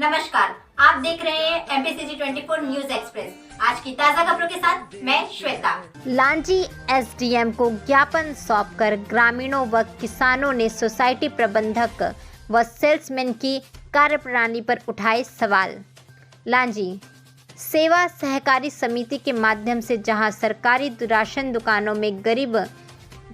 नमस्कार, आप देख रहे हैं MPCG 24 न्यूज एक्सप्रेस। आज की ताजा खबरों के साथ मैं श्वेता। लांजी एसडीएम को ज्ञापन सौंपकर ग्रामीणों व किसानों ने सोसाइटी प्रबंधक व सेल्समैन की कार्यप्रणाली पर उठाए सवाल। लांजी सेवा सहकारी समिति के माध्यम से जहां सरकारी राशन दुकानों में गरीब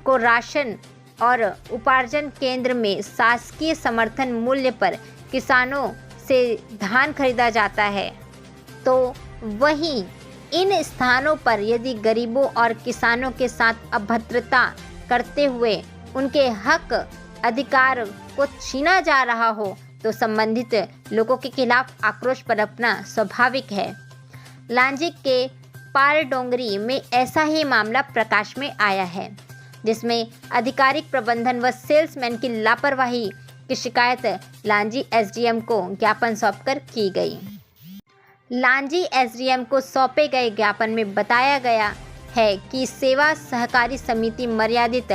को राशन और उपार्जन केंद्र में शासकीय समर्थन मूल्य पर किसानों से धान खरीदा जाता है, तो वहीं इन स्थानों पर यदि गरीबों और किसानों के साथ अभद्रता करते हुए उनके हक अधिकार को छीना जा रहा हो तो संबंधित लोगों के खिलाफ आक्रोश बरतना स्वाभाविक है। लांजी के पाल डोंगरी में ऐसा ही मामला प्रकाश में आया है, जिसमें आधिकारिक प्रबंधन व सेल्समैन की लापरवाही की शिकायत लांजी एसडीएम को ज्ञापन सौंपकर की गई। लांजी एसडीएम को सौंपे गए ज्ञापन में बताया गया है कि सेवा सहकारी समिति मर्यादित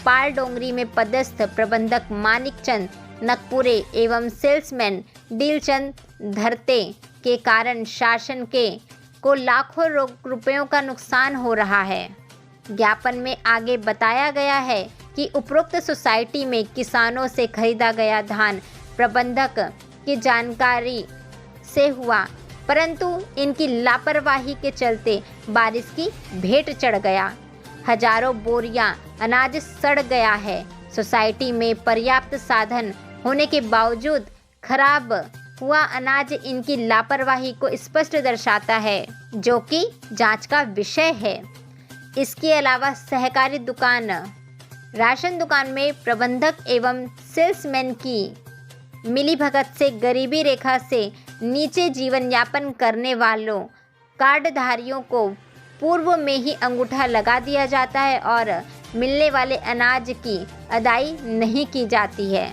पाल डोंगरी में पदस्थ प्रबंधक मानिकचंद नकपुरे एवं सेल्समैन डीलचंद धरते के कारण शासन को लाखों रुपयों का नुकसान हो रहा है। ज्ञापन में आगे बताया गया है कि उपरोक्त सोसाइटी में किसानों से खरीदा गया धान प्रबंधक की जानकारी से हुआ, परंतु इनकी लापरवाही के चलते बारिश की भेंट चढ़ गया। हजारों बोरियां अनाज सड़ गया है। सोसाइटी में पर्याप्त साधन होने के बावजूद खराब हुआ अनाज इनकी लापरवाही को स्पष्ट दर्शाता है, जो कि जांच का विषय है। इसके अलावा सहकारी दुकान राशन दुकान में प्रबंधक एवं सेल्समैन की मिलीभगत से गरीबी रेखा से नीचे जीवन यापन करने वालों कार्डधारियों को पूर्व में ही अंगूठा लगा दिया जाता है और मिलने वाले अनाज की अदाई नहीं की जाती है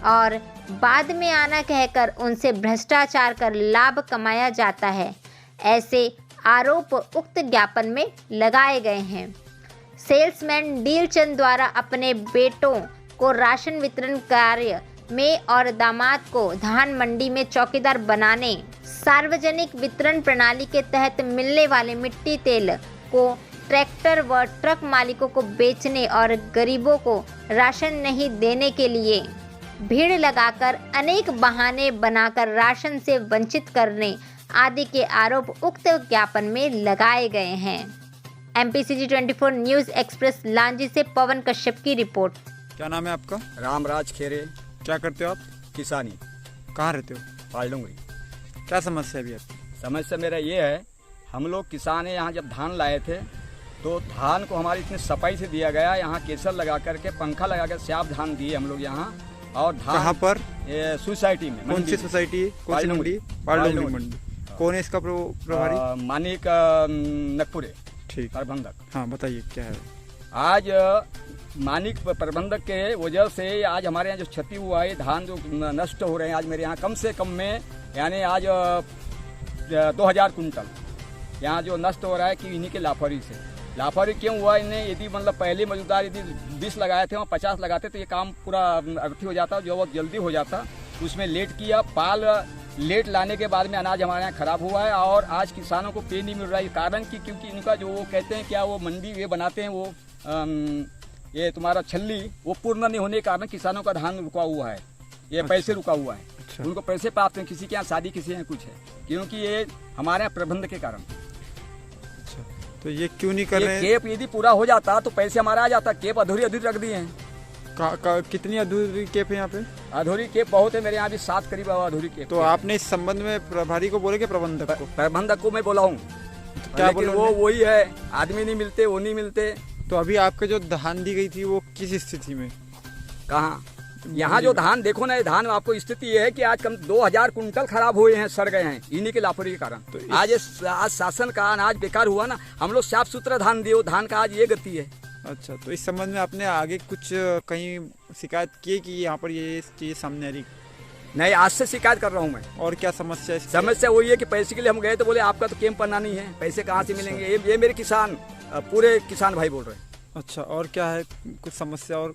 और बाद में आना कहकर उनसे भ्रष्टाचार कर लाभ कमाया जाता है। ऐसे आरोप उक्त ज्ञापन में लगाए गए हैं। सेल्समैन डीलचंद द्वारा अपने बेटों को राशन वितरण कार्य में और दामाद को धान मंडी में चौकीदार बनाने, सार्वजनिक वितरण प्रणाली के तहत मिलने वाले मिट्टी तेल को ट्रैक्टर व ट्रक मालिकों को बेचने और गरीबों को राशन नहीं देने के लिए भीड़ लगाकर अनेक बहाने बनाकर राशन से वंचित करने आदि के आरोप उक्त ज्ञापन में लगाए गए हैं। MPCG 24 न्यूज एक्सप्रेस लांजी से पवन कश्यप की रिपोर्ट। क्या नाम है आपका? रामराज खेरे। क्या करते हो आप? किसानी। कहाँ रहते हो? पाल डोंगरी। क्या समस्या है अभी आपकी? समस्या मेरा ये है, हम लोग किसान हैं, यहाँ जब धान लाए थे तो धान को हमारी इतनी सफाई से दिया गया, यहाँ केसर लगा करके पंखा लगा कर स्याप धान दिए हम लोग यहाँ। और धान कहाँ पर? सोसाइटी में। कौन सी सोसाइटी है? कौन सी मंडी? पाल डोंगरी मंडी। कौन है इसका प्रभारी? मानिक नकपुरे ठीक प्रबंधक। हाँ बताइए क्या है? आज मानिक प्रबंधक के वजह से आज हमारे यहाँ जो क्षति हुआ है, धान जो नष्ट हो रहे हैं, आज मेरे यहाँ कम से कम में यानी आज 2000 कुंटल यहाँ जो नष्ट हो रहा है कि इन्हीं के लापरवाही से। लापरवाही क्यों हुआ इन्हें? यदि मतलब पहले मौजूदार यदि 20 लगाए थे, वहाँ 50 लगाते तो ये काम पूरा अर्थी हो जाता, जो बहुत जल्दी हो जाता। उसमें लेट किया, पाल लेट लाने के बाद में अनाज हमारे यहाँ खराब हुआ है और आज किसानों को पे नहीं मिल रहा है। कारण कि क्योंकि इनका जो वो कहते हैं क्या वो मंडी ये बनाते हैं, वो ये तुम्हारा छल्ली वो पूर्ण नहीं होने के कारण किसानों का धान रुका हुआ है, ये अच्छा। पैसे रुका हुआ है। अच्छा। उनको पैसे प्राप्त हैं, किसी के यहाँ शादी, किसी यहाँ कुछ है, क्योंकि ये हमारे यहाँ प्रबंध के कारण। अच्छा, तो ये क्यों नहीं कर रहे हैं? केप यदि पूरा हो जाता तो पैसे हमारे आ जाता। केप अधूरी रख दिए हैं। कितनी अधूरी केप है यहाँ पे? अधूरी केप बहुत है, मेरे यहाँ भी 7 करीब अधूरी केप। तो आपने इस संबंध में प्रभारी को बोले कि प्रबंधक को? प्रबंधक को मैं बोला हूँ, क्या लेकिन बोले? वो वही है, आदमी नहीं मिलते, वो नहीं मिलते। तो अभी आपके जो धान दी गई थी वो किस स्थिति में? कहाँ? यहाँ जो धान देखो ना, ये धान आपको स्थिति ये है कि आज कम 2000 कुंटल खराब हुए हैं, सड़ गए हैं इन्हीं के लापरवाही के कारण। तो आज शासन का अनाज बेकार हुआ ना। हम लोग साफ सुथरा धान दिए, धान का आज ये गति है। अच्छा, तो इस संबंध में आपने आगे कुछ कहीं शिकायत की कि यहाँ पर ये चीज़ सामने आ रही? नहीं, आज से शिकायत कर रहा हूँ मैं। और क्या समस्या है? समस्या वही है कि पैसे के लिए हम गए तो बोले आपका तो कैंप पन्ना नहीं है, पैसे कहाँ से मिलेंगे? ये मेरे किसान, पूरे किसान भाई बोल रहे हैं। अच्छा, और क्या है कुछ समस्या? और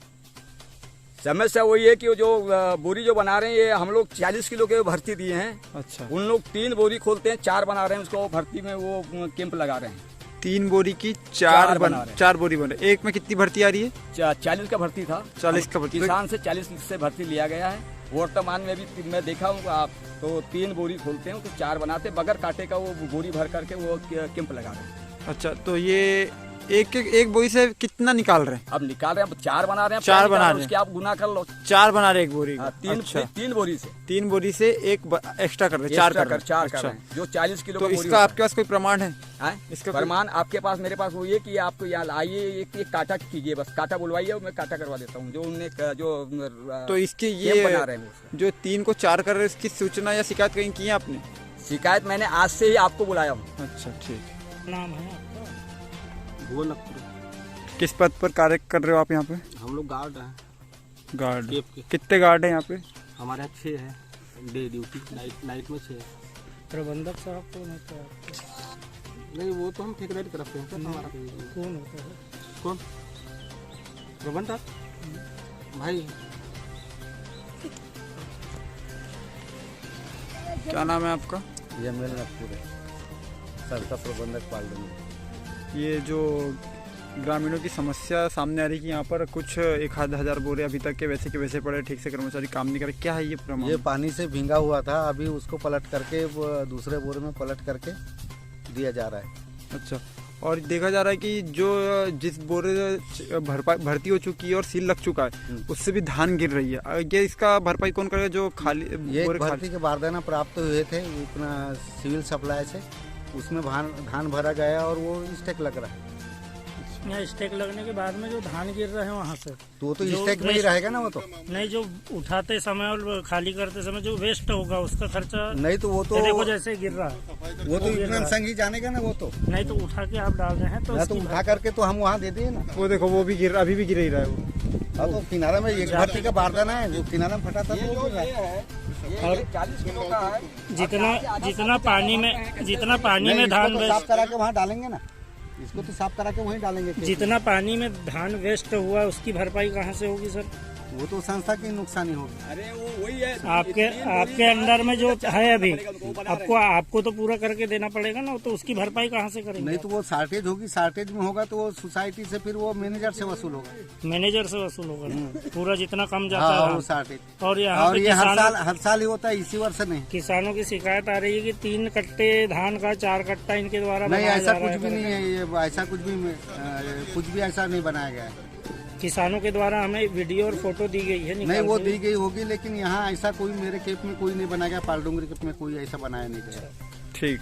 समस्या वही है कि वो जो बोरी जो बना रहे हैं ये हम लोग 40 किलो के भर्ती दिए हैं। अच्छा, उन लोग 3 बोरी खोलते हैं, 4 बना रहे हैं, उसको भर्ती में वो कैंप लगा रहे हैं। 3 बोरी की चार बना रहे हैं। 4 बोरी बन रहे। एक में कितनी भर्ती आ रही है? 40 का भर्ती था। 40 का भर्ती। किसान से 40 से भर्ती लिया गया है। वर्तमान में भी मैं देखा हूँ आप तो 3 बोरी खोलते हैं तो 4 बनाते, बगैर कांटे का वो बोरी भर करके वो कैंप लगा रहे हैं। अच्छा, तो ये एक बोरी से कितना निकाल रहे हैं? अब निकाल रहे हैं, अब 4 बना रहे हैं। 4 बना रहे हैं, उसके आप गुना कर लो। 4 बना रहे एक बोरी का। 3 बोरी से 3 बोरी से एक एक्स्ट्रा कर रहे हैं, 4 कर रहे हैं। कर रहे हैं, जो 40 किलो तो का बोरी इसका आपके पास कोई प्रमाण है? इसका प्रमाण आपके पास मेरे पास वो ये कि आपको यहाँ आइए, एक काटा कीजिए, बस काटा बुलवाइए, मैं काटा करवा देता हूँ। जो उन्हें जो तो इसके ये बना रहे हैं जो 3 को 4 कर रहे हैं, इसकी सूचना या शिकायत कहीं की है आपने? शिकायत मैंने आज से ही आपको बुलाया हूँ। अच्छा, ठीक। नाम है आपका? गोलकपुर। किस पद पर कार्य कर रहे हो आप यहाँ पे? हम लोग गार्ड हैं। गार्ड। केप के। कितने गार्ड हैं यहाँ पे? हमारे यहाँ 6 है डे ड्यूटी, नाइट में 6 है। प्रबंधक साहब कौन होता है? नहीं, वो तो हम ठेकेदार की तरफ से हैं। हमारा कौन होता है? कौन प्रबंधक? भाई क्या नाम है आपका? ये मेल नकपुर है, संस्था प्रबंधक पाल देंगे। ये जो ग्रामीणों की समस्या सामने आ रही है कि यहाँ पर कुछ 1,000 बोरे अभी तक के वैसे पड़े, ठीक से कर्मचारी काम नहीं कर रहे, क्या है ये प्रमाण? ये पानी से भींगा हुआ था, अभी उसको पलट करके वो दूसरे बोरे में पलट करके दिया जा रहा है। अच्छा, और देखा जा रहा है कि जो जिस बोरे भर्ती हो चुकी है और सील लग चुका है उससे भी धान गिर रही है, ये इसका भरपाई कौन करेगा? जो खाली ये बोरे भर्ती के बारदाना प्राप्त हुए थे इतना सिविल सप्लाई से, उसमें धान भरा गया और वो स्टेक लग रहा है। यहाँ स्टेक लगने के बाद में जो धान गिर रहे हैं वहाँ से, तो वो तो स्टेक में ही रहेगा ना। वो तो नहीं, जो उठाते समय और खाली करते समय जो वेस्ट होगा उसका खर्चा नहीं, तो वो तो देखो जैसे गिर रहा है, वो तो इतना संग ही जानेगा ना। वो तो नहीं तो उठा के आप डाल रहे हैं तो तो उठा करके तो हम वहाँ दे दिए ना। वो देखो, वो भी अभी भी गिर ही रहा है वो। हाँ, तो किनारे में एक भर्ती का बारदाना है, वो किनारे में फटा था तो वो गिर रहा है। और 40 किलो का है। जितना पानी में धान साफ करा के वहाँ डालेंगे ना, इसको तो साफ करा के वहीं डालेंगे। जितना पानी में धान वेस्ट हुआ उसकी भरपाई कहाँ से होगी सर? वो तो संस्था की नुकसानी होगी। अरे वो वही है, आपके अंडर में जो है अभी आपको तो पूरा करके देना पड़ेगा ना, तो उसकी भरपाई कहाँ से करेंगे? नहीं तो वो शार्टेज होगी, शार्टेज में होगा तो वो सोसाइटी से फिर वो मैनेजर से वसूल होगा। मैनेजर से वसूल होगा पूरा जितना कम जाता हाँ, है वो शार्टेज। और यहाँ पे ये हर साल ही होता है, इसी वर्ष नहीं। किसानों की शिकायत आ रही है कि 3 कट्टे धान का 4 कट्टा इनके द्वारा नहीं, बनाया ऐसा जा रहा कुछ भी नहीं है, ये ऐसा कुछ भी ऐसा नहीं बनाया गया है। किसानों के द्वारा हमें वीडियो और फोटो दी गई है। नहीं, वो दी गई होगी, लेकिन यहाँ ऐसा कोई मेरे खेत में कोई नहीं बनाया गया, पालडुंगरी खेत में कोई ऐसा बनाया नहीं गया। ठीक।